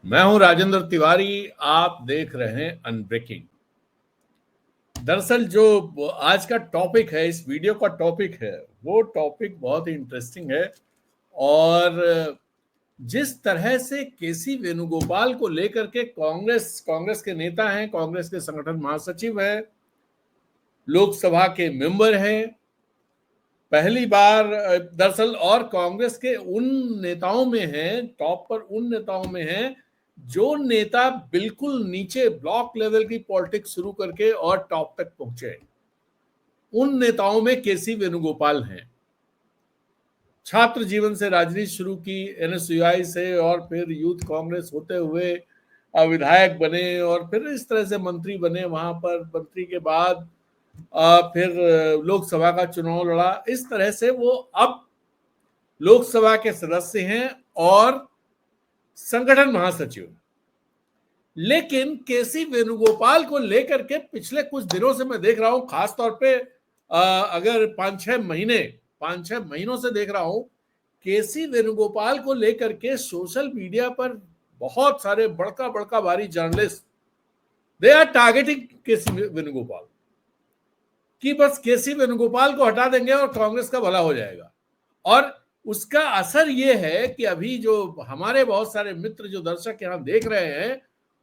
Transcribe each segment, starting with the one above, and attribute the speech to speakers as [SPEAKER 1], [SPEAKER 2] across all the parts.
[SPEAKER 1] मैं हूं राजेंद्र तिवारी। आप देख रहे हैं अनब्रेकिंग। दरअसल जो आज का टॉपिक है, इस वीडियो का टॉपिक है, वो टॉपिक बहुत ही इंटरेस्टिंग है। और जिस तरह से केसी वेणुगोपाल को लेकर के कांग्रेस के नेता हैं, कांग्रेस के संगठन महासचिव हैं, लोकसभा के मेंबर हैं, पहली बार दरअसल, और कांग्रेस के उन नेताओं में हैं, टॉप पर उन नेताओं में हैं जो नेता बिल्कुल नीचे ब्लॉक लेवल की पॉलिटिक्स शुरू करके और टॉप तक पहुंचे। उन नेताओं में केसी वेणुगोपाल हैं। छात्र जीवन से राजनीति शुरू की, एनएसयूआई से, और फिर यूथ कांग्रेस होते हुए विधायक बने, और फिर इस तरह से मंत्री बने। वहां पर मंत्री के बाद फिर लोकसभा का चुनाव लड़ा। इस तरह से वो अब लोकसभा के सदस्य हैं और संगठन महासचिव। लेकिन केसी वेणुगोपाल को लेकर के पिछले कुछ दिनों से मैं देख रहा हूं, खासतौर पे अगर 5-6 महीनों से देख रहा हूं, केसी वेणुगोपाल को लेकर के सोशल मीडिया पर बहुत सारे बड़का बड़का भारी जर्नलिस्ट, दे आर टारगेटिंग केसी वेणुगोपाल, कि बस केसी वेणुगोपाल को हटा देंगे और कांग्रेस का भला हो जाएगा। और उसका असर ये है कि अभी जो हमारे बहुत सारे मित्र, जो दर्शक यहां देख रहे हैं,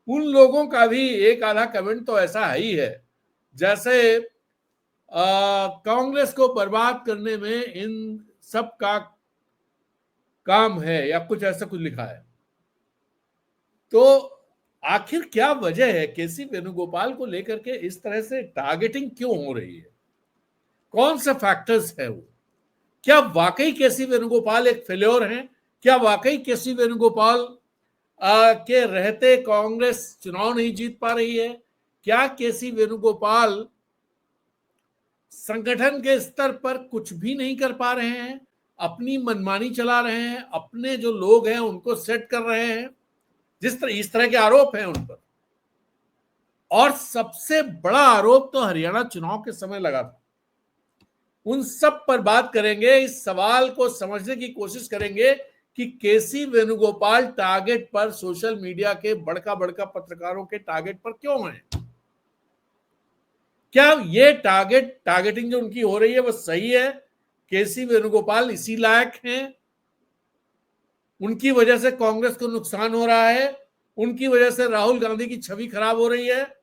[SPEAKER 1] उन लोगों का भी एक आधा कमेंट तो ऐसा है ही है जैसे कांग्रेस को बर्बाद करने में इन सब का काम है, या कुछ ऐसा कुछ लिखा है। तो आखिर क्या वजह है केसी वेणुगोपाल को लेकर के इस तरह से टारगेटिंग क्यों हो रही है? कौन सा फैक्टर्स है वो? क्या वाकई केसी वेणुगोपाल एक फेल्योर हैं? क्या वाकई केसी वेणुगोपाल के रहते कांग्रेस चुनाव नहीं जीत पा रही है? क्या केसी वेणुगोपाल संगठन के स्तर पर कुछ भी नहीं कर पा रहे हैं, अपनी मनमानी चला रहे हैं, अपने जो लोग हैं उनको सेट कर रहे हैं? इस तरह के आरोप हैं उन पर। और सबसे बड़ा आरोप तो हरियाणा चुनाव के समय लगा था। उन सब पर बात करेंगे, इस सवाल को समझने की कोशिश करेंगे कि केसी वेणुगोपाल टारगेट पर, सोशल मीडिया के बड़का बड़का पत्रकारों के टारगेट पर क्यों हैं? क्या ये टारगेटिंग जो उनकी हो रही है वो सही है? केसी वेणुगोपाल इसी लायक हैं? उनकी वजह से कांग्रेस को नुकसान हो रहा है? उनकी वजह से राहुल गांधी की छवि खराब हो रही है?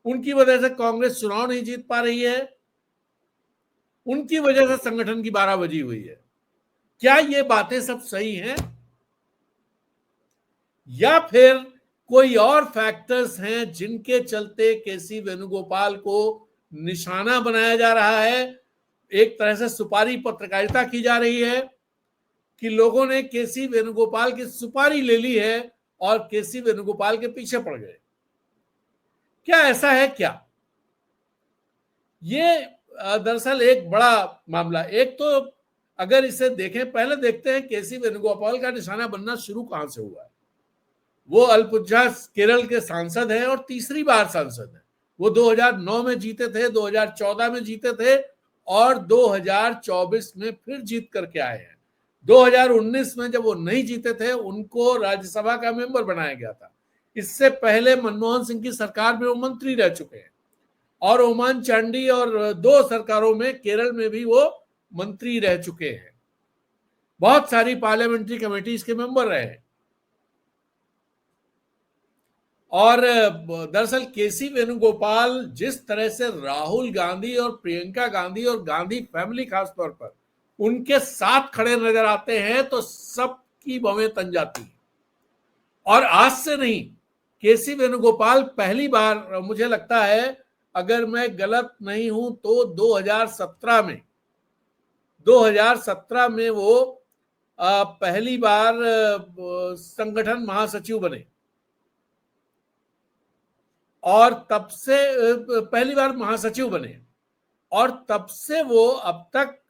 [SPEAKER 1] उनकी वजह से कांग्रेस चुनाव नहीं जीत पा रही है? उनकी वजह से संगठन की बाराबाजी हुई है? क्या ये बातें सब सही हैं, या फिर कोई और फैक्टर्स हैं जिनके चलते केसी वेणुगोपाल को निशाना बनाया जा रहा है? एक तरह से सुपारी पत्रकारिता की जा रही है कि लोगों ने केसी वेणुगोपाल की सुपारी ले ली है और केसी वेणुगोपाल के पीछे पड़ गए। क्या ऐसा है क्या? ये दरअसल एक बड़ा मामला। एक तो अगर इसे देखें, पहले देखते हैं केसी वेणुगोपाल का निशाना बनना शुरू कहां से हुआ है। वो अल्पुझा केरल के सांसद हैं और तीसरी बार सांसद हैं। वो 2009 में जीते थे, 2014 में जीते थे, और 2024 में फिर जीत करके आए हैं। 2019 में जब वो नहीं जीते थे, उनको राज्यसभा का मेंबर बनाया गया था। इससे पहले मनमोहन सिंह की सरकार में वो मंत्री रह चुके हैं, और ओमान चांडी और दो सरकारों में, केरल में भी वो मंत्री रह चुके हैं। बहुत सारी पार्लियामेंट्री कमेटीज के मेंबर रहे हैं। और दरअसल केसी वेणुगोपाल जिस तरह से राहुल गांधी और प्रियंका गांधी और गांधी फैमिली खासतौर पर उनके साथ खड़े नजर आते हैं, तो सबकी भवें तन जाती हैं। और आज से नहीं, केसी वेणुगोपाल पहली बार, मुझे लगता है, अगर मैं गलत नहीं हूं तो 2017 में वो पहली बार संगठन महासचिव बने, और तब से पहली बार महासचिव बने, और तब से वो अब तक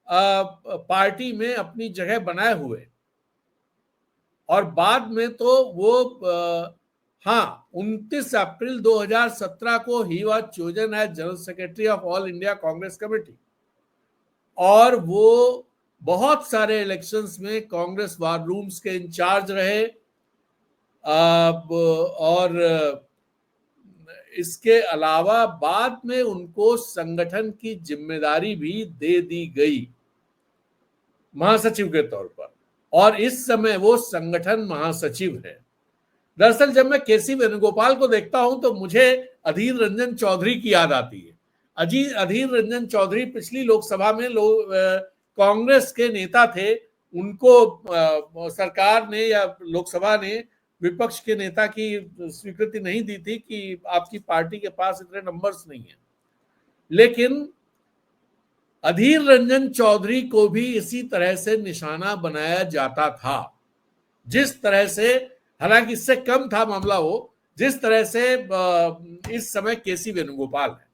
[SPEAKER 1] पार्टी में अपनी जगह बनाए हुए। और बाद में तो वो हाँ, 29 अप्रैल 2017 को he was chosen as general secretary of All India Congress committee, और वो बहुत सारे इलेक्शंस में कांग्रेस वार रूम्स के इंचार्ज रहे। और इसके अलावा बाद में उनको संगठन की जिम्मेदारी भी दे दी गई महासचिव के तौर पर, और इस समय वो संगठन महासचिव है। दरअसल जब मैं केसी वेणुगोपाल को देखता हूं तो मुझे अधीर रंजन चौधरी की याद आती है। अधीर रंजन चौधरी पिछली लोकसभा में कांग्रेस के नेता थे। उनको सरकार ने या लोकसभा ने विपक्ष के नेता की स्वीकृति नहीं दी थी कि आपकी पार्टी के पास इतने नंबर्स नहीं है, लेकिन अधीर रंजन चौधरी को भी इसी तरह से निशाना बनाया जाता था, जिस तरह से, हालांकि इससे कम था मामला वो, जिस तरह से इस समय केसी वेणुगोपाल है।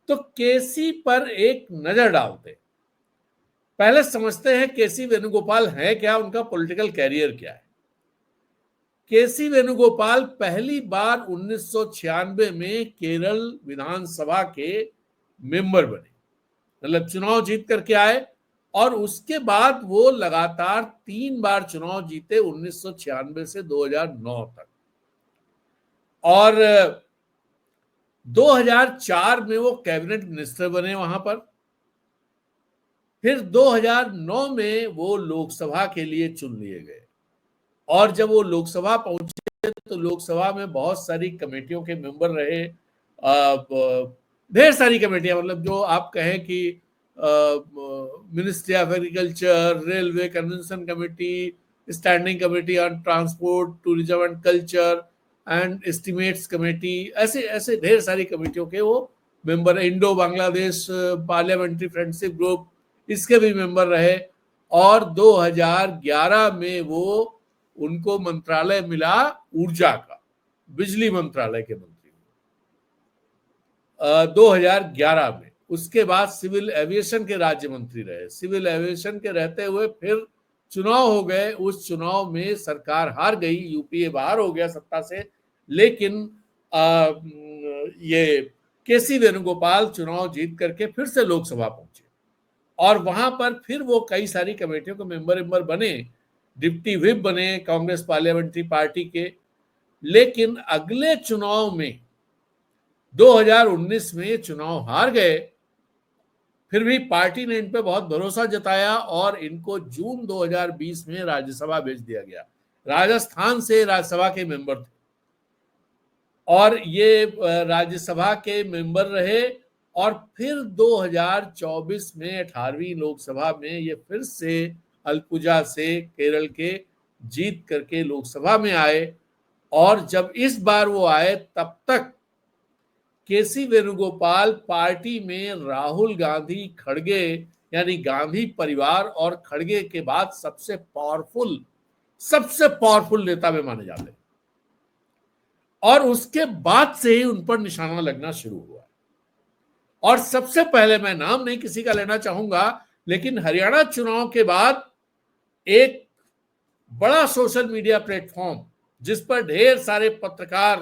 [SPEAKER 1] तो केसी पर एक नजर डालते, पहले समझते हैं केसी वेणुगोपाल है क्या, उनका पॉलिटिकल कैरियर क्या है। केसी वेणुगोपाल पहली बार 1996 में केरल विधानसभा के मेंबर बने, मतलब चुनाव जीत करके आए, और उसके बाद वो लगातार 3 बार चुनाव जीते 1996 से 2009 तक, और 2004 में वो कैबिनेट मिनिस्टर बने वहां पर। फिर 2009 में वो लोकसभा के लिए चुन लिए गए, और जब वो लोकसभा पहुंचे तो लोकसभा में बहुत सारी कमेटियों के मेंबर रहे, ढेर सारी कमेटियां, मतलब जो आप कहें कि ministry of agriculture, railway convention committee, standing committee on transport, tourism and culture and estimates committee, ऐसे ऐसे ढेर सारी कमेटियों के वो member, Indo Bangladesh parliamentary friendship group, इसके भी मेंबर रहे। और 2011 में वो उनको मंत्रालय मिला ऊर्जा का, बिजली मंत्रालय के मंत्री 2011 में। उसके बाद सिविल एविएशन के राज्य मंत्री रहे। सिविल एविएशन के रहते हुए फिर चुनाव हो गए, उस चुनाव में सरकार हार गई, यूपीए बाहर हो गया सत्ता से, लेकिन ये केसी वेणुगोपाल चुनाव जीत करके फिर से लोकसभा पहुंचे, और वहां पर फिर वो कई सारी कमेटियों के मेंबर बने, डिप्टी व्हिप बने कांग्रेस पार्लियामेंट्री पार्टी के। लेकिन अगले चुनाव में 2019 में चुनाव हार गए, फिर भी पार्टी ने इन पे बहुत भरोसा जताया और इनको जून 2020 में राज्यसभा भेज दिया गया। राजस्थान से राज्यसभा के मेंबर थे, और ये राज्यसभा के मेंबर रहे, और फिर 2024 में 18वीं लोकसभा में ये फिर से अलपुजा से केरल के जीत करके लोकसभा में आए। और जब इस बार वो आए तब तक केसी वेणुगोपाल पार्टी में राहुल गांधी, खड़गे, यानी गांधी परिवार और खड़गे के बाद सबसे पावरफुल नेता में माने जाते हैं, और उसके बाद से ही उन पर निशाना लगना शुरू हुआ। और सबसे पहले, मैं नाम नहीं किसी का लेना चाहूंगा, लेकिन हरियाणा चुनाव के बाद एक बड़ा सोशल मीडिया प्लेटफॉर्म जिस पर ढेर सारे पत्रकार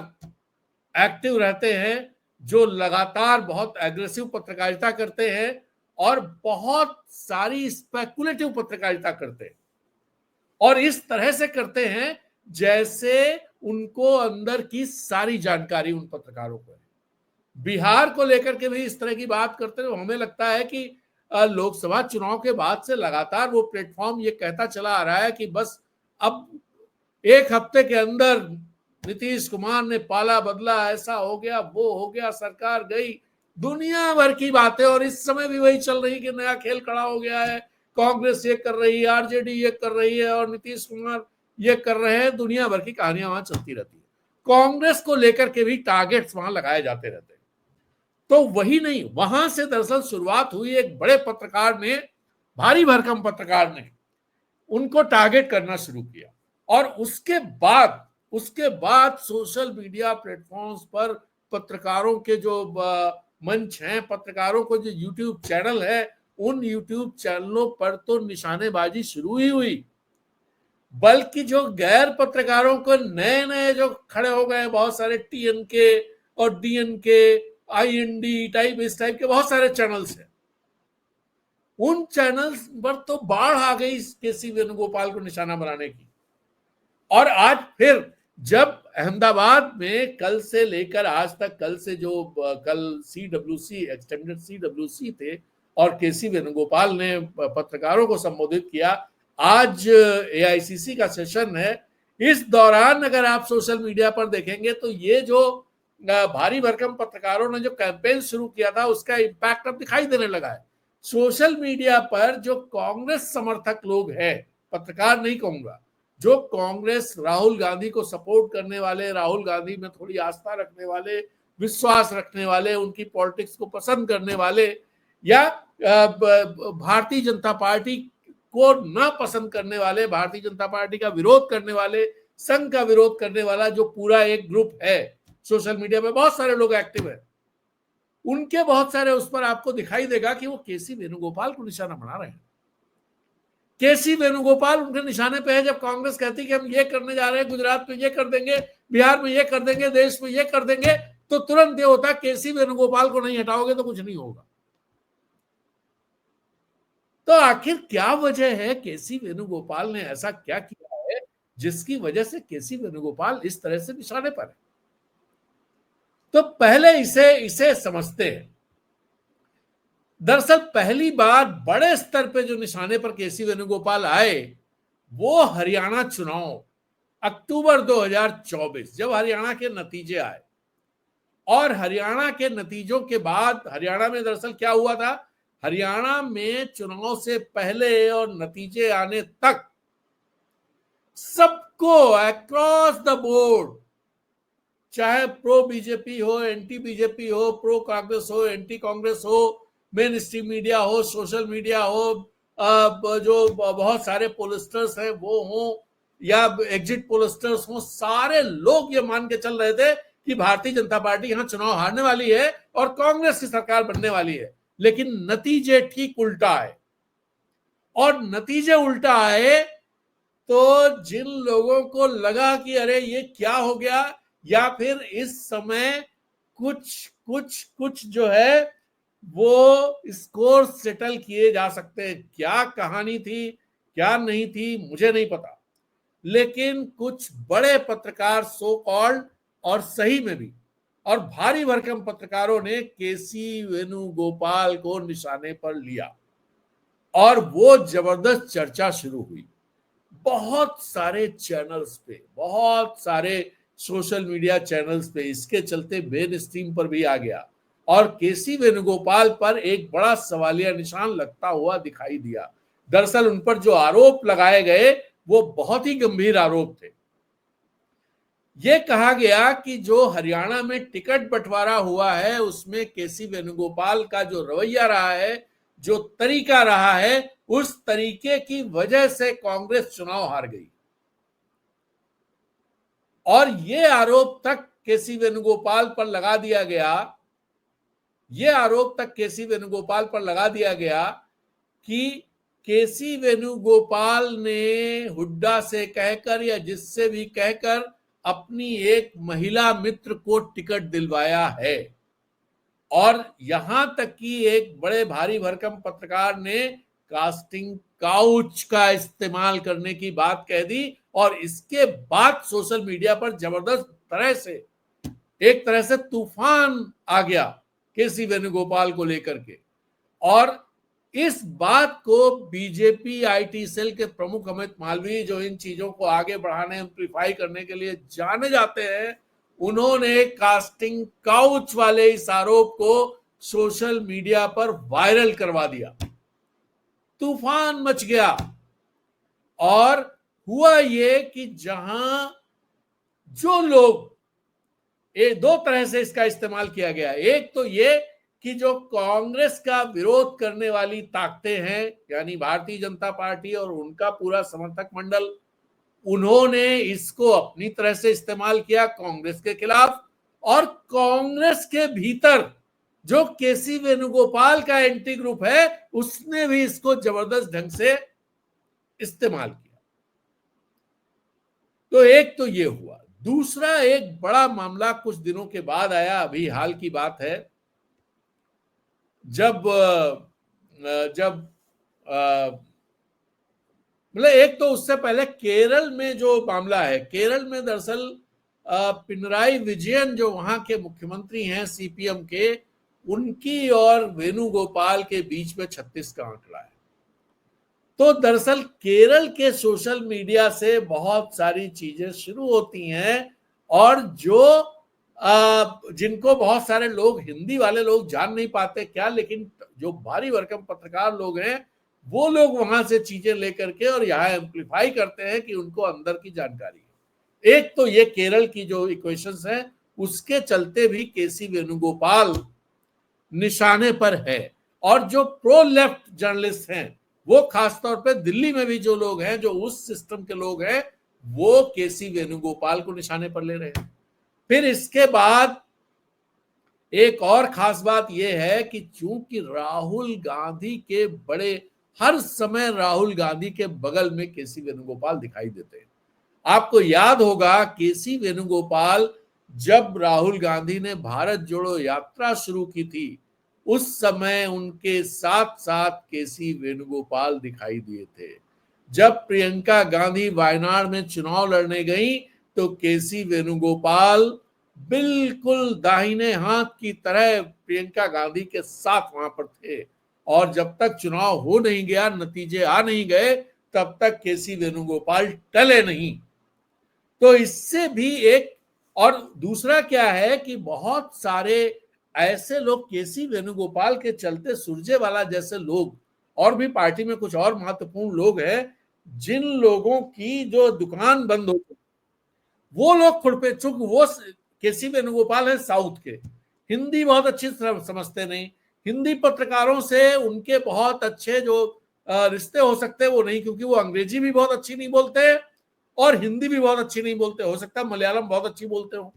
[SPEAKER 1] एक्टिव रहते हैं, जो लगातार बहुत एग्रेसिव पत्रकारिता करते हैं और बहुत सारी स्पेकुलेटिव पत्रकारिता करते हैं, और इस तरह से करते हैं जैसे उनको अंदर की सारी जानकारी उन पत्रकारों को है। बिहार को लेकर के भी इस तरह की बात करते हैं। हमें लगता है कि लोकसभा चुनाव के बाद से लगातार वो प्लेटफॉर्म ये कहता चला आ रहा है कि बस अब 1 हफ्ते के अंदर नीतीश कुमार ने पाला बदला, ऐसा हो गया, वो हो गया, सरकार गई, दुनिया भर की बातें। और इस समय भी वही चल रही कि नया खेल खड़ा हो गया है, कांग्रेस ये कर रही है, आरजेडी ये कर रही है, और नीतीश कुमार ये कर रहे हैं। दुनिया भर की कहानियां वहां चलती रहती है। कांग्रेस को लेकर के भी टारगेट्स वहां लगाए जाते रहते हैं। तो वही नहीं, वहां से दरअसल शुरुआत हुई। एक बड़े पत्रकार ने, भारी भरकम पत्रकार ने उनको टारगेट करना शुरू किया, और उसके बाद सोशल मीडिया प्लेटफॉर्म्स पर पत्रकारों के जो मंच हैं, पत्रकारों को जो यूट्यूब चैनल है, उन यूट्यूब चैनलों पर तो निशानेबाजी शुरू ही हुई। बल्कि जो गैर पत्रकारों को नए जो खड़े हो गए, बहुत सारे टीएनके और डीएनके, आईएनडी टाइप, इस टाइप के बहुत सारे चैनल्स हैं, उन चैनल्स पर तो बाढ़ आ गई केसी वेणुगोपाल को निशाना बनाने की। और आज फिर जब अहमदाबाद में कल से लेकर आज तक, कल से जो कल CWC एक्सटेंडेड CWC थे और केसी वेणुगोपाल ने पत्रकारों को संबोधित किया, आज AICC का सेशन है, इस दौरान अगर आप सोशल मीडिया पर देखेंगे तो ये जो भारी भरकम पत्रकारों ने जो कैंपेन शुरू किया था उसका इम्पैक्ट अब दिखाई देने लगा है। सोशल मीडिया पर जो कांग्रेस समर्थक लोग हैं, पत्रकार नहीं कहूंगा, जो कांग्रेस राहुल गांधी को सपोर्ट करने वाले, राहुल गांधी में थोड़ी आस्था रखने वाले, विश्वास रखने वाले, उनकी पॉलिटिक्स को पसंद करने वाले, या भारतीय जनता पार्टी को ना पसंद करने वाले, भारतीय जनता पार्टी का विरोध करने वाले, संघ का विरोध करने वाला जो पूरा एक ग्रुप है, सोशल मीडिया पे बहुत सारे लोग एक्टिव है, उनके बहुत सारे उस पर आपको दिखाई देगा कि वो केसी वेणुगोपाल को निशाना बना रहे हैं। केसी वेणुगोपाल उनके निशाने पे है। जब कांग्रेस कहती कि हम ये करने जा रहे हैं, गुजरात में ये कर देंगे, बिहार में ये कर देंगे, देश में ये कर देंगे, तो तुरंत ये होता केसी वेणुगोपाल को नहीं हटाओगे तो कुछ नहीं होगा। तो आखिर क्या वजह है, केसी वेणुगोपाल ने ऐसा क्या किया है जिसकी वजह से केसी वेणुगोपाल इस तरह से निशाने पर है? तो पहले इसे समझते हैं। दरअसल पहली बार बड़े स्तर पे जो निशाने पर केसी वेणुगोपाल आए वो हरियाणा चुनाव अक्टूबर 2024, जब हरियाणा के नतीजे आए, और हरियाणा के नतीजों के बाद हरियाणा में दरअसल क्या हुआ था, हरियाणा में चुनाव से पहले और नतीजे आने तक सबको अक्रॉस द बोर्ड, चाहे प्रो बीजेपी हो, एंटी बीजेपी हो, प्रो कांग्रेस हो, एंटी कांग्रेस हो, मेन स्ट्रीम मीडिया हो, सोशल मीडिया हो, जो बहुत सारे पोलिस्टर्स हैं वो हो या एग्जिट पोलिस्टर्स हो, सारे लोग ये मान के चल रहे थे कि भारतीय जनता पार्टी यहां चुनाव हारने वाली है और कांग्रेस की सरकार बनने वाली है। लेकिन नतीजे ठीक उल्टा आए, और नतीजे उल्टा आए तो जिन लोगों को लगा कि अरे ये क्या हो गया, या फिर इस समय कुछ कुछ कुछ जो है वो स्कोर सेटल किए जा सकते हैं, क्या कहानी थी क्या नहीं थी मुझे नहीं पता, लेकिन कुछ बड़े पत्रकार सो कॉल्ड और सही में भी और भारी भरकम पत्रकारों ने केसी वेणुगोपाल को निशाने पर लिया और वो जबरदस्त चर्चा शुरू हुई। बहुत सारे चैनल्स पे, बहुत सारे सोशल मीडिया चैनल्स पे इसके चलते मेन स्ट्रीम पर भी आ गया और केसी वेणुगोपाल पर एक बड़ा सवालिया निशान लगता हुआ दिखाई दिया। दरअसल उन पर जो आरोप लगाए गए वो बहुत ही गंभीर आरोप थे। ये कहा गया कि जो हरियाणा में टिकट बंटवारा हुआ है उसमें केसी वेणुगोपाल का जो रवैया रहा है, जो तरीका रहा है, उस तरीके की वजह से कांग्रेस चुनाव हार गई। और ये आरोप तक केसी वेणुगोपाल पर लगा दिया गया, ये आरोप तक केसी वेणुगोपाल पर लगा दिया गया कि केसी वेणुगोपाल ने हुड्डा से कहकर या जिससे भी कहकर अपनी एक महिला मित्र को टिकट दिलवाया है। और यहां तक कि एक बड़े भारी भरकम पत्रकार ने कास्टिंग काउच का इस्तेमाल करने की बात कह दी और इसके बाद सोशल मीडिया पर जबरदस्त तरह से एक तरह से तूफान आ गया केसी वेणुगोपाल को लेकर के। और इस बात को बीजेपी आईटी सेल के प्रमुख अमित मालवीय, जो इन चीजों को आगे बढ़ाने, एम्प्लीफाई करने के लिए जाने जाते हैं, उन्होंने कास्टिंग काउच वाले इस आरोप को सोशल मीडिया पर वायरल करवा दिया। तूफान मच गया और हुआ ये कि जहां जो लोग, दो तरह से इसका इस्तेमाल किया गया। एक तो ये कि जो कांग्रेस का विरोध करने वाली ताकतें हैं, यानी भारतीय जनता पार्टी और उनका पूरा समर्थक मंडल, उन्होंने इसको अपनी तरह से इस्तेमाल किया कांग्रेस के खिलाफ, और कांग्रेस के भीतर जो केसी वेणुगोपाल का एंटी ग्रुप है उसने भी इसको जबरदस्त ढंग से इस्तेमाल किया। तो एक तो ये हुआ। दूसरा एक बड़ा मामला कुछ दिनों के बाद आया, अभी हाल की बात है, जब मतलब एक तो उससे पहले केरल में जो मामला है, केरल में दरअसल पिनराई विजयन जो वहां के मुख्यमंत्री हैं सीपीएम के, उनकी और वेणुगोपाल के बीच में 36 का आंकड़ा है। तो दरअसल केरल के सोशल मीडिया से बहुत सारी चीजें शुरू होती हैं, और जो जिनको बहुत सारे लोग, हिंदी वाले लोग जान नहीं पाते क्या, लेकिन जो भारी भरकम पत्रकार लोग हैं वो लोग वहां से चीजें लेकर के और यहाँ एम्प्लीफाई करते हैं कि उनको अंदर की जानकारी है। एक तो ये केरल की जो इक्वेशंस है उसके चलते भी केसी वेणुगोपाल निशाने पर है, और जो प्रो लेफ्ट जर्नलिस्ट हैं वो खासतौर पे दिल्ली में भी जो लोग हैं, जो उस सिस्टम के लोग हैं, वो केसी वेणुगोपाल को निशाने पर ले रहे हैं। फिर इसके बाद एक और खास बात यह है कि चूंकि राहुल गांधी के बड़े, हर समय राहुल गांधी के बगल में केसी वेणुगोपाल दिखाई देते हैं। आपको याद होगा केसी वेणुगोपाल जब राहुल गांधी ने भारत जोड़ो यात्रा शुरू की थी, उस समय उनके साथ साथ केसी वेणुगोपाल दिखाई दिए थे। जब प्रियंका गांधी वायनाड में चुनाव लड़ने गई तो केसी वेणुगोपाल बिल्कुल दाहिने हाथ की तरह प्रियंका गांधी के साथ वहां पर थे, और जब तक चुनाव हो नहीं गया, नतीजे आ नहीं गए, तब तक केसी वेणुगोपाल टले नहीं। तो इससे भी एक, और दूसरा क्या है कि बहुत सारे ऐसे लोग केसी वेणुगोपाल के चलते, सुरजेवाला जैसे लोग, और भी पार्टी में कुछ और महत्वपूर्ण लोग हैं, जिन लोगों की जो दुकान बंद हो गई, वो लोग खुरपे, चूंकि वो केसी वेणुगोपाल है साउथ के, हिंदी बहुत अच्छी समझते नहीं, हिंदी पत्रकारों से उनके बहुत अच्छे जो रिश्ते हो सकते हैं वो नहीं, क्योंकि वो अंग्रेजी भी बहुत अच्छी नहीं बोलते और हिंदी भी बहुत अच्छी नहीं बोलते। हो सकता है मलयालम बहुत अच्छी बोलते हो,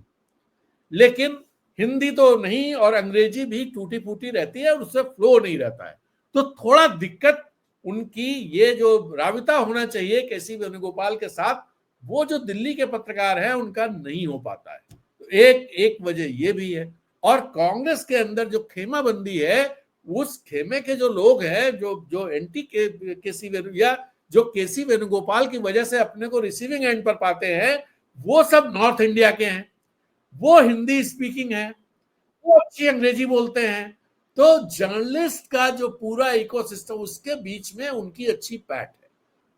[SPEAKER 1] लेकिन हिंदी तो नहीं, और अंग्रेजी भी टूटी फूटी रहती है और उससे फ्लो नहीं रहता है। तो थोड़ा दिक्कत उनकी, ये जो राबिता होना चाहिए केसी वेणुगोपाल के साथ, वो जो दिल्ली के पत्रकार हैं उनका नहीं हो पाता है। तो एक वजह ये भी है। और कांग्रेस के अंदर जो खेमाबंदी है, उस खेमे के जो लोग हैं, जो एंटी केसी वेणु, या जो केसी वेणुगोपाल की वजह से अपने को रिसीविंग एंड पर पाते हैं, वो सब नॉर्थ इंडिया के हैं, वो हिंदी स्पीकिंग है, वो अच्छी अंग्रेजी बोलते हैं। तो जर्नलिस्ट का जो पूरा इकोसिस्टम, उसके बीच में उनकी अच्छी पैठ है।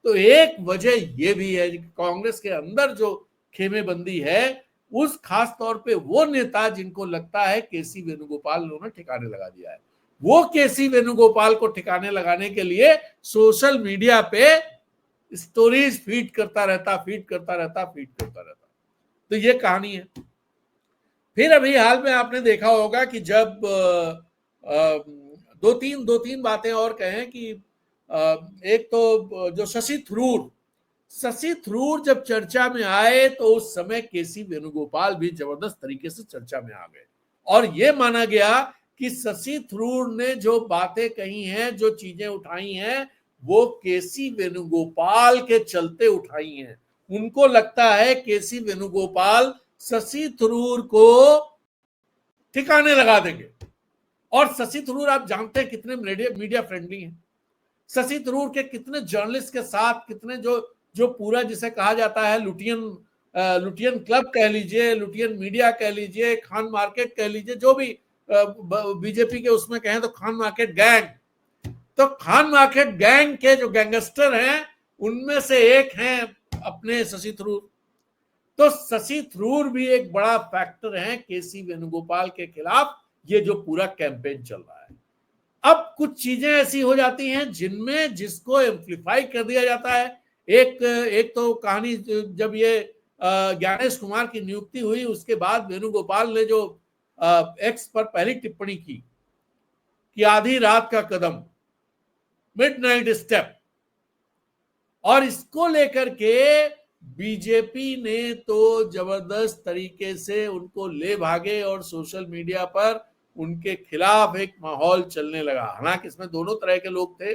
[SPEAKER 1] तो एक वजह ये भी है कि कांग्रेस के अंदर जो खेमेबंदी है, उस खास तौर पे वो नेता जिनको लगता है केसी वेणुगोपाल ने ठिकाने लगा दिया है, वो केसी वेणुगोपाल को ठिकाने लगाने के लिए सोशल मीडिया पे स्टोरीज फीड करता रहता। तो ये कहानी है। फिर अभी हाल में आपने देखा होगा कि जब दो तीन बातें और कहें कि एक तो जो शशि थरूर जब चर्चा में आए तो उस समय केसी वेणुगोपाल भी जबरदस्त तरीके से चर्चा में आ गए, और यह माना गया कि शशि थरूर ने जो बातें कही हैं, जो चीजें उठाई हैं, वो केसी वेणुगोपाल के चलते उठाई हैं। उनको लगता है केसी वेणुगोपाल शशि थरूर को ठिकाने लगा देंगे। और शशि थरूर आप जानते हैं कितने मीडिया फ्रेंडली हैं। शशि थरूर के कितने जर्नलिस्ट के साथ, कितने जो पूरा जिसे कहा जाता है लुटियन क्लब कह लीजिए, लुटियन मीडिया कह लीजिए, खान मार्केट कह लीजिए, जो भी बीजेपी के उसमें कहें तो खान मार्केट गैंग, तो खान मार्केट गैंग के जो गैंगस्टर हैं उनमें से एक हैं अपने शशि थरूर। तो शशि थरूर भी एक बड़ा फैक्टर है केसी वेणुगोपाल के खिलाफ, ये जो पूरा कैंपेन चल रहा है। अब कुछ चीजें ऐसी हो जाती हैं जिनमें जिसको एम्प्लीफाई कर दिया जाता है। एक तो कहानी, जब ये ज्ञानेश कुमार की नियुक्ति हुई, उसके बाद वेणुगोपाल ने जो एक्स पर पहली टिप्पणी की कि आधी रात का कदम, मिडनाइट स्टेप, और इसको लेकर के बीजेपी ने तो जबरदस्त तरीके से उनको ले भागे और सोशल मीडिया पर उनके खिलाफ एक माहौल चलने लगा। हालांकि इसमें दोनों तरह के लोग थे,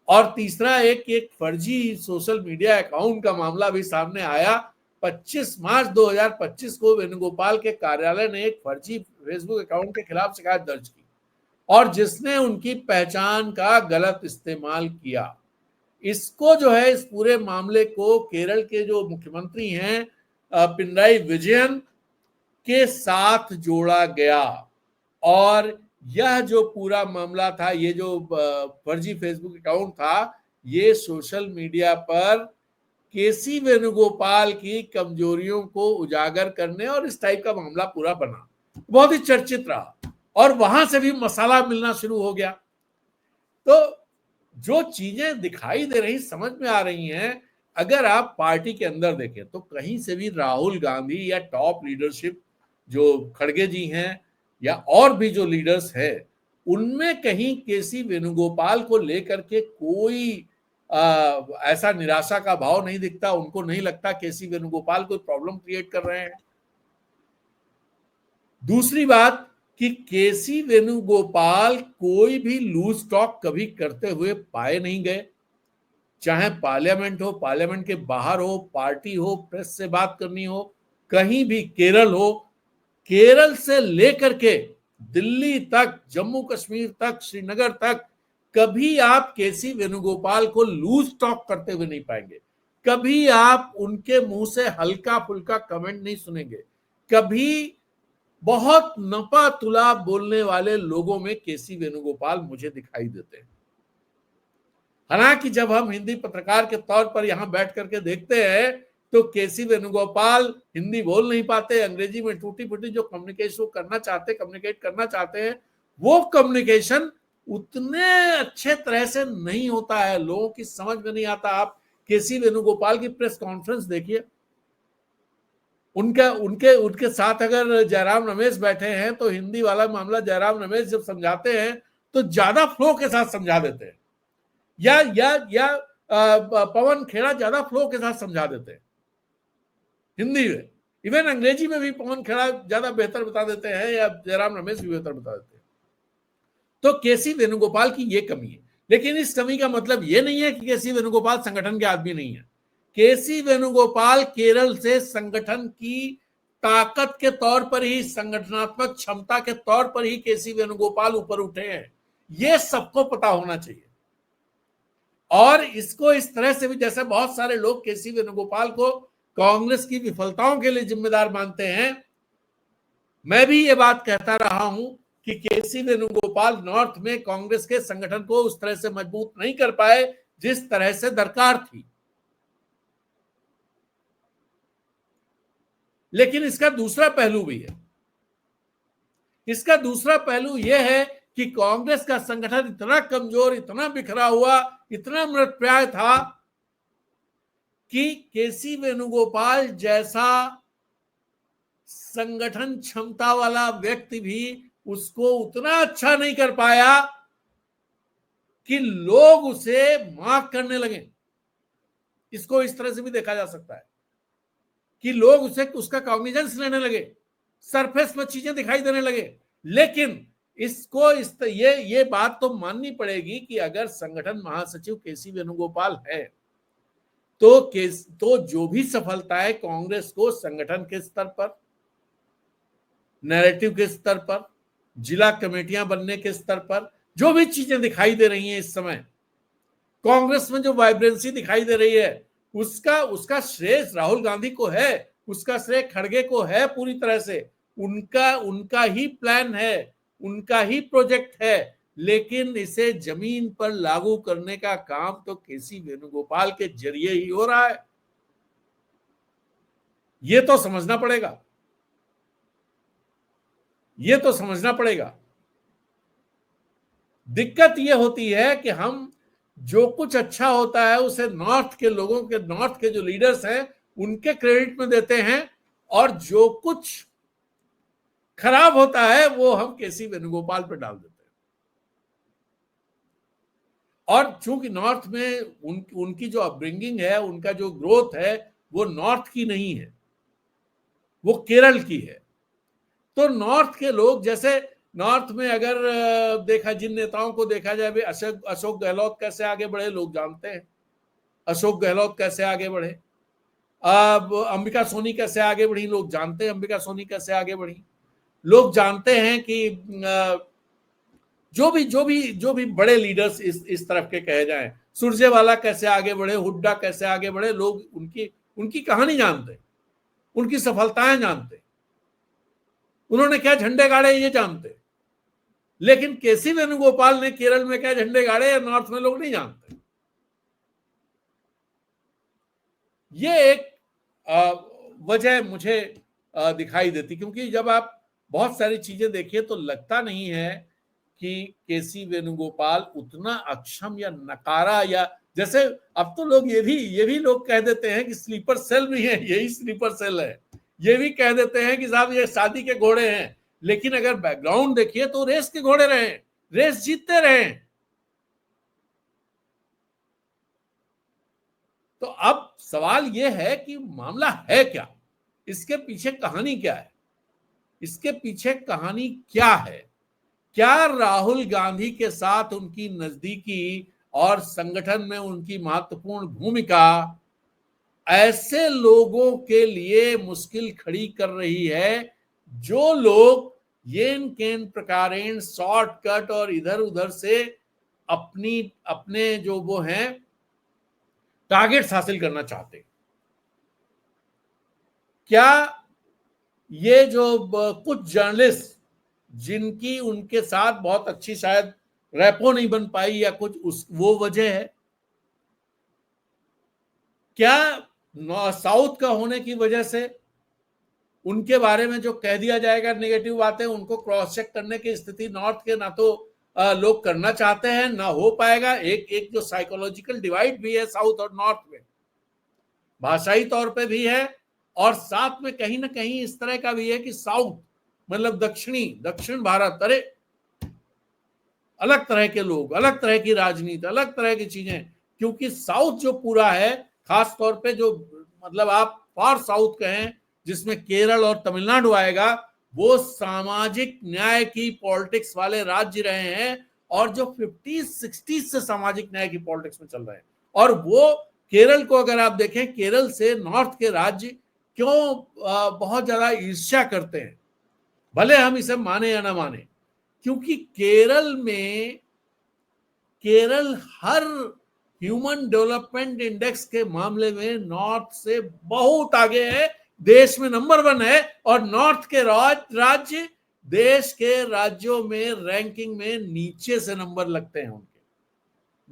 [SPEAKER 1] और तीसरा एक फर्जी सोशल मीडिया अकाउंट का मामला भी सामने आया। 25 मार्च 2025 को वेणुगोपाल के कार्यालय ने एक फर्जी फेसबुक अकाउंट के खिलाफ शिकायत दर्ज की, और जिसने उनकी पहचान का गलत इस्तेमाल किया। इसको जो है, इस पूरे मामले को केरल के जो मुख्यमंत्री हैं पिनराई विजयन के साथ जोड़ा गया। और यह जो पूरा मामला था, ये जो फर्जी फेसबुक अकाउंट था, ये सोशल मीडिया पर केसी वेणुगोपाल की कमजोरियों को उजागर करने और इस टाइप का मामला पूरा बना, बहुत ही चर्चित रहा और वहां से भी मसाला मिलना शुरू हो गया। तो जो चीजें दिखाई दे रही, समझ में आ रही हैं, अगर आप पार्टी के अंदर देखें तो कहीं से भी राहुल गांधी या टॉप लीडरशिप जो खड़गे जी हैं या और भी जो लीडर्स हैं, उनमें कहीं केसी वेणुगोपाल को लेकर के कोई ऐसा निराशा का भाव नहीं दिखता। उनको नहीं लगता केसी वेणुगोपाल कोई प्रॉब्लम क्रिएट कर रहे हैं। दूसरी बात कि केसी वेणुगोपाल कोई भी लूज टॉक कभी करते हुए पाए नहीं गए, चाहे पार्लियामेंट हो, पार्लियामेंट के बाहर हो, पार्टी हो, प्रेस से बात करनी हो, कहीं भी, केरल हो, केरल से लेकर के दिल्ली तक, जम्मू कश्मीर तक, श्रीनगर तक, कभी आप केसी वेणुगोपाल को लूज टॉक करते हुए नहीं पाएंगे। कभी आप उनके मुंह से हल्का फुल्का कमेंट नहीं सुनेंगे। कभी बहुत नपा तुला बोलने वाले लोगों में केसी वेणुगोपाल मुझे दिखाई देते हैं। हालांकि जब हम हिंदी पत्रकार के तौर पर यहां बैठ करके देखते हैं तो केसी वेणुगोपाल हिंदी बोल नहीं पाते, अंग्रेजी में टूटी फूटी जो कम्युनिकेट करना चाहते हैं, वो कम्युनिकेशन उतने अच्छे तरह से नहीं होता है, लोगों की समझ में नहीं आता। आप केसी वेणुगोपाल की प्रेस कॉन्फ्रेंस देखिए, उनके साथ अगर जयराम रमेश बैठे हैं तो हिंदी वाला मामला जयराम रमेश जब समझाते हैं तो ज्यादा फ्लो के साथ समझा देते हैं, या पवन खेड़ा ज्यादा फ्लो के साथ समझा देते हैं हिंदी में। इवन अंग्रेजी में भी पवन खेड़ा ज्यादा बेहतर बता देते हैं या जयराम रमेश भी बेहतर बता देते हैं। तो केसी वेणुगोपाल की ये कमी है, लेकिन इस कमी का मतलब ये नहीं है कि केसी वेणुगोपाल संगठन के आदमी नहीं है। केसी वेणुगोपाल केरल से संगठन की ताकत के तौर पर ही, संगठनात्मक क्षमता के तौर पर ही केसी वेणुगोपाल ऊपर उठे हैं, यह सबको पता होना चाहिए। और इसको इस तरह से भी, जैसे बहुत सारे लोग केसी वेणुगोपाल को कांग्रेस की विफलताओं के लिए जिम्मेदार मानते हैं, मैं भी ये बात कहता रहा हूं कि केसी वेणुगोपाल नॉर्थ में कांग्रेस के संगठन को उस तरह से मजबूत नहीं कर पाए जिस तरह से दरकार थी। लेकिन इसका दूसरा पहलू भी है। इसका दूसरा पहलू यह है कि कांग्रेस का संगठन इतना कमजोर, इतना बिखरा हुआ, इतना मृतप्राय था कि केसी वेणुगोपाल जैसा संगठन क्षमता वाला व्यक्ति भी उसको उतना अच्छा नहीं कर पाया कि लोग उसे मार्क करने लगे। इसको इस तरह से भी देखा जा सकता है कि लोग उसे, उसका कॉग्निजेंस लेने लगे, सरफेस में चीजें दिखाई देने लगे। लेकिन इसको ये बात तो माननी पड़ेगी कि अगर संगठन महासचिव केसी वेणुगोपाल है तो जो भी सफलता है कांग्रेस को संगठन के स्तर पर, नैरेटिव के स्तर पर, जिला कमेटियां बनने के स्तर पर, जो भी चीजें दिखाई दे रही हैं इस समय, कांग्रेस में जो वाइब्रेंसी दिखाई दे रही है, उसका श्रेय राहुल गांधी को है, उसका श्रेय खड़गे को है पूरी तरह से। उनका ही प्लान है, उनका ही प्रोजेक्ट है, लेकिन इसे जमीन पर लागू करने का काम तो केसी वेणुगोपाल के जरिए ही हो रहा है। ये तो समझना पड़ेगा, ये तो समझना पड़ेगा। दिक्कत ये होती है कि हम जो कुछ अच्छा होता है उसे नॉर्थ के लोगों के, नॉर्थ के जो लीडर्स हैं उनके क्रेडिट में देते हैं, और जो कुछ खराब होता है वो हम केसी वेणुगोपाल पर डाल देते हैं। और चूंकि नॉर्थ में उनकी जो अपब्रिंगिंग है, उनका जो ग्रोथ है, वो नॉर्थ की नहीं है, वो केरल की है। तो नॉर्थ के लोग, जैसे नॉर्थ में अगर देखा, जिन नेताओं को देखा जाए, भी अशोक गहलोत कैसे आगे बढ़े लोग जानते हैं, अशोक गहलोत कैसे आगे बढ़े। अब अंबिका सोनी कैसे आगे बढ़ी लोग जानते हैं, अंबिका सोनी कैसे आगे बढ़ी लोग जानते हैं कि जो भी बड़े लीडर्स इस तरफ के कहे जाएं, सुरजेवाला कैसे आगे बढ़े, हुड्डा कैसे आगे बढ़े, लोग उनकी कहानी जानते हैं। उनकी सफलताएं जानते, उन्होंने क्या झंडे गाड़े ये जानते। लेकिन केसी वेणुगोपाल ने केरल में क्या झंडे गाड़े या नॉर्थ में लोग नहीं जानते। ये एक वजह मुझे दिखाई देती, क्योंकि जब आप बहुत सारी चीजें देखिए तो लगता नहीं है कि केसी वेणुगोपाल उतना अक्षम या नकारा, या जैसे अब तो लोग ये भी लोग कह देते हैं कि स्लीपर सेल भी है, यही स्लीपर सेल है, ये भी कह देते हैं कि साहब ये शादी के घोड़े हैं। लेकिन अगर बैकग्राउंड देखिए तो रेस के घोड़े रहे, रेस जीतते रहे। तो अब सवाल यह है कि मामला है क्या, इसके पीछे कहानी क्या है, इसके पीछे कहानी क्या है। क्या राहुल गांधी के साथ उनकी नजदीकी और संगठन में उनकी महत्वपूर्ण भूमिका ऐसे लोगों के लिए मुश्किल खड़ी कर रही है जो लोग येन केन प्रकारेण शॉर्टकट और इधर उधर से अपने जो वो हैं टारगेट्स हासिल करना चाहते। क्या ये जो कुछ जर्नलिस्ट जिनकी उनके साथ बहुत अच्छी शायद रैपो नहीं बन पाई या कुछ वो वजह है? क्या साउथ का होने की वजह से उनके बारे में जो कह दिया जाएगा नेगेटिव बातें, उनको क्रॉस चेक करने की स्थिति नॉर्थ के ना तो लोग करना चाहते हैं ना हो पाएगा। एक जो साइकोलॉजिकल डिवाइड भी है साउथ और नॉर्थ में, भाषाई तौर पे भी है, और साथ में कहीं ना कहीं इस तरह का भी है कि साउथ मतलब दक्षिण भारत, अरे अलग तरह के लोग, अलग तरह की राजनीति, अलग तरह की चीजें। क्योंकि साउथ जो पूरा है, खास तौर पे जो मतलब आप फार साउथ कहें जिसमें केरल और तमिलनाडु आएगा, वो सामाजिक न्याय की पॉलिटिक्स वाले राज्य रहे हैं, और जो 50-60 से सामाजिक न्याय की पॉलिटिक्स में चल रहे हैं। और वो केरल को अगर आप देखें, केरल से नॉर्थ के राज्य क्यों बहुत ज्यादा ईर्ष्या करते हैं, भले हम इसे माने या ना माने, क्योंकि केरल हर ह्यूमन डेवलपमेंट इंडेक्स के मामले में नॉर्थ से बहुत आगे है, देश में नंबर 1 है। और नॉर्थ के राज्य देश के राज्यों में रैंकिंग में नीचे से नंबर लगते हैं उनके।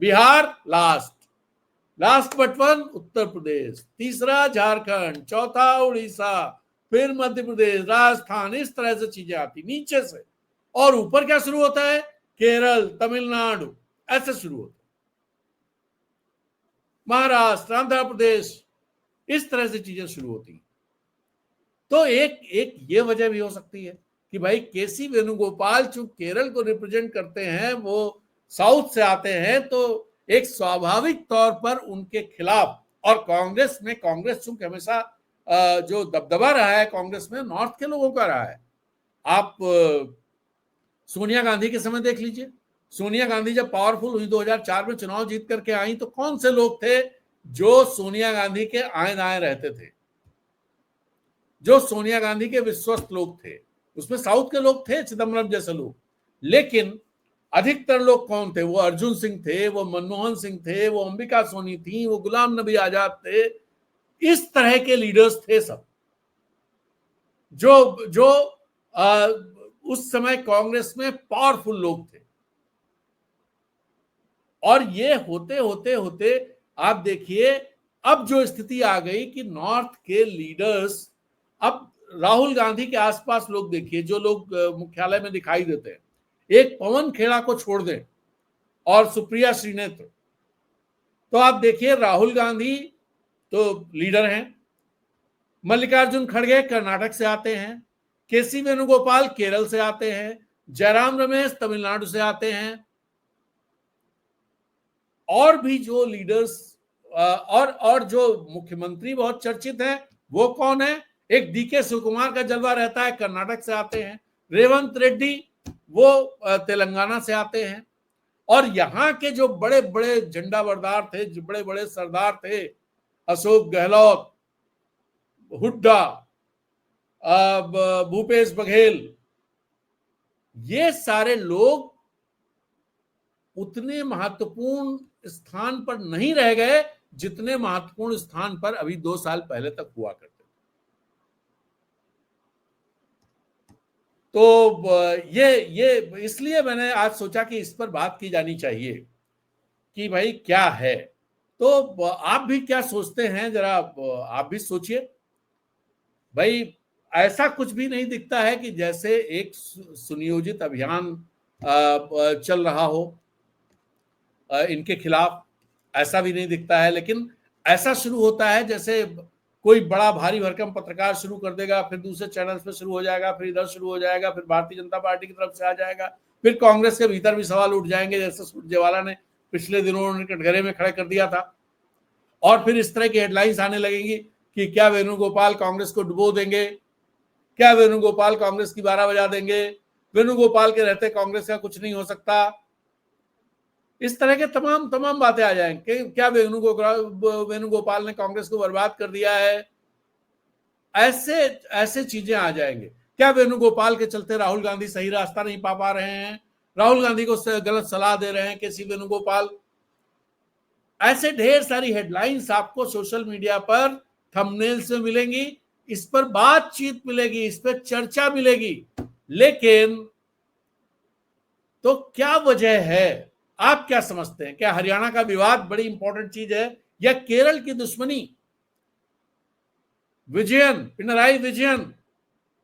[SPEAKER 1] बिहार लास्ट बट 1 उत्तर प्रदेश, तीसरा झारखंड, चौथा उड़ीसा, फिर मध्य प्रदेश, राजस्थान, इस तरह से चीजें आती नीचे से। और ऊपर क्या शुरू होता है? केरल, तमिलनाडु, ऐसे शुरू होता है, महाराष्ट्र, आंध्र प्रदेश, इस तरह से चीजें शुरू होती हैं। तो एक ये वजह भी हो सकती है कि भाई केसी वेणुगोपाल चूंकि केरल को रिप्रेजेंट करते हैं, वो साउथ से आते हैं, तो एक स्वाभाविक तौर पर उनके खिलाफ, और कांग्रेस चूंकि हमेशा जो दबदबा रहा है कांग्रेस में नॉर्थ के लोगों का रहा है। आप सोनिया गांधी के समय देख लीजिए, सोनिया गांधी जब पावरफुल हुई 2004 में चुनाव जीत करके आई, तो कौन से लोग थे जो सोनिया गांधी के आए दाएं रहते थे, जो सोनिया गांधी के विश्वस्त लोग थे? उसमें साउथ के लोग थे, चिदम्बरम जैसे लोग। लेकिन अधिकतर लोग कौन थे? वो अर्जुन सिंह थे, वो मनमोहन सिंह थे, वो अंबिका सोनी थी, वो गुलाम नबी आजाद थे, इस तरह के लीडर्स थे सब, जो जो उस समय कांग्रेस में पावरफुल लोग थे। और ये होते होते होते आप देखिए अब जो स्थिति आ गई कि नॉर्थ के लीडर्स, अब राहुल गांधी के आसपास लोग देखिए, जो लोग मुख्यालय में दिखाई देते हैं, एक पवन खेड़ा को छोड़ दें और सुप्रिया श्रीनेत्र, तो आप देखिए राहुल गांधी तो लीडर हैं, मल्लिकार्जुन खड़गे कर्नाटक से आते हैं, केसी वेणुगोपाल केरल से आते हैं, जयराम रमेश तमिलनाडु से आते हैं, और भी जो लीडर्स और जो मुख्यमंत्री बहुत चर्चित हैं वो कौन है? एक डीके शिवकुमार का जलवा रहता है, कर्नाटक से आते हैं, रेवंत रेड्डी वो तेलंगाना से आते हैं। और यहाँ के जो बड़े बड़े झंडा बरदार थे, जो बड़े बड़े सरदार थे, अशोक गहलोत, हुड्डा, भूपेश बघेल, ये सारे लोग उतने महत्वपूर्ण स्थान पर नहीं रह गए जितने महत्वपूर्ण स्थान पर अभी 2 साल पहले तक हुआ करते थे। तो ये इसलिए मैंने आज सोचा कि इस पर बात की जानी चाहिए कि भाई क्या है। तो आप भी क्या सोचते हैं, जरा आप भी सोचिए। भाई ऐसा कुछ भी नहीं दिखता है कि जैसे एक सुनियोजित अभियान चल रहा हो इनके खिलाफ, ऐसा भी नहीं दिखता है। लेकिन ऐसा शुरू होता है जैसे कोई बड़ा भारी भरकम पत्रकार शुरू कर देगा, फिर दूसरे चैनल्स पे शुरू हो जाएगा, फिर इधर शुरू हो जाएगा, फिर भारतीय जनता पार्टी की तरफ से आ जाएगा, फिर कांग्रेस के भीतर भी सवाल उठ जाएंगे, जैसे सुरजेवाला ने पिछले दिनों उन्होंने कटघरे में खड़े कर दिया था। और फिर इस तरह की हेडलाइंस आने लगेंगी कि क्या वेणुगोपाल कांग्रेस को डुबो देंगे, क्या वेणुगोपाल कांग्रेस की 12 बजा देंगे, वेणुगोपाल के रहते कांग्रेस का कुछ नहीं हो सकता। इस तरह के तमाम बातें आ जाएंगे। क्या वेणुगोपाल ने कांग्रेस को बर्बाद कर दिया है, ऐसे ऐसे चीजें आ जाएंगे। क्या वेणुगोपाल के चलते राहुल गांधी सही रास्ता नहीं पा रहे हैं, राहुल गांधी को गलत सलाह दे रहे हैं केसी वेणुगोपाल। ऐसे ढेर सारी हेडलाइंस आपको सोशल मीडिया पर थंबनेल्स में मिलेंगी, इस पर बातचीत मिलेगी, इस पर चर्चा मिलेगी। लेकिन तो क्या वजह है, आप क्या समझते हैं? क्या हरियाणा का विवाद बड़ी इंपॉर्टेंट चीज है, या केरल की दुश्मनी पिनराई विजयन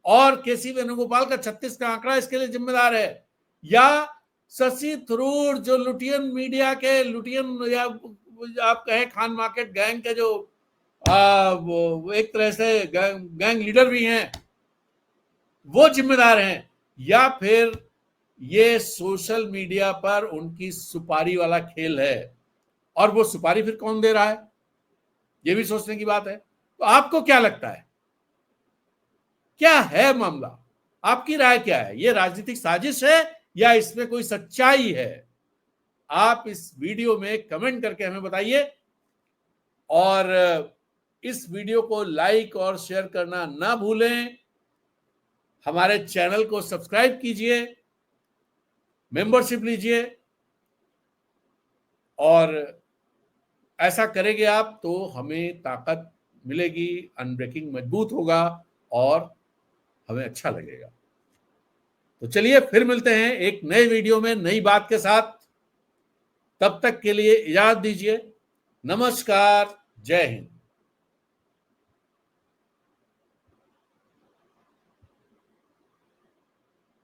[SPEAKER 1] और केसी वेणुगोपाल का 36 का आंकड़ा इसके लिए जिम्मेदार है, या शशि थरूर जो लुटियन मीडिया के लुटियन, या आप कहें खान मार्केट गैंग के जो वो एक तरह से गैंग लीडर भी हैं, वो जिम्मेदार हैं, या फिर ये सोशल मीडिया पर उनकी सुपारी वाला खेल है? और वो सुपारी फिर कौन दे रहा है, ये भी सोचने की बात है। तो आपको क्या लगता है, क्या है मामला? आपकी राय क्या है? ये राजनीतिक साजिश है या इसमें कोई सच्चाई है? आप इस वीडियो में कमेंट करके हमें बताइए, और इस वीडियो को लाइक और शेयर करना ना भूलें। हमारे चैनल को सब्सक्राइब कीजिए, मेंबरशिप लीजिए, और ऐसा करेंगे आप तो हमें ताकत मिलेगी, अनब्रेकिंग मजबूत होगा और हमें अच्छा लगेगा। तो चलिए फिर मिलते हैं एक नए वीडियो में नई बात के साथ। तब तक के लिए इजाजत दीजिए। नमस्कार, जय हिंद।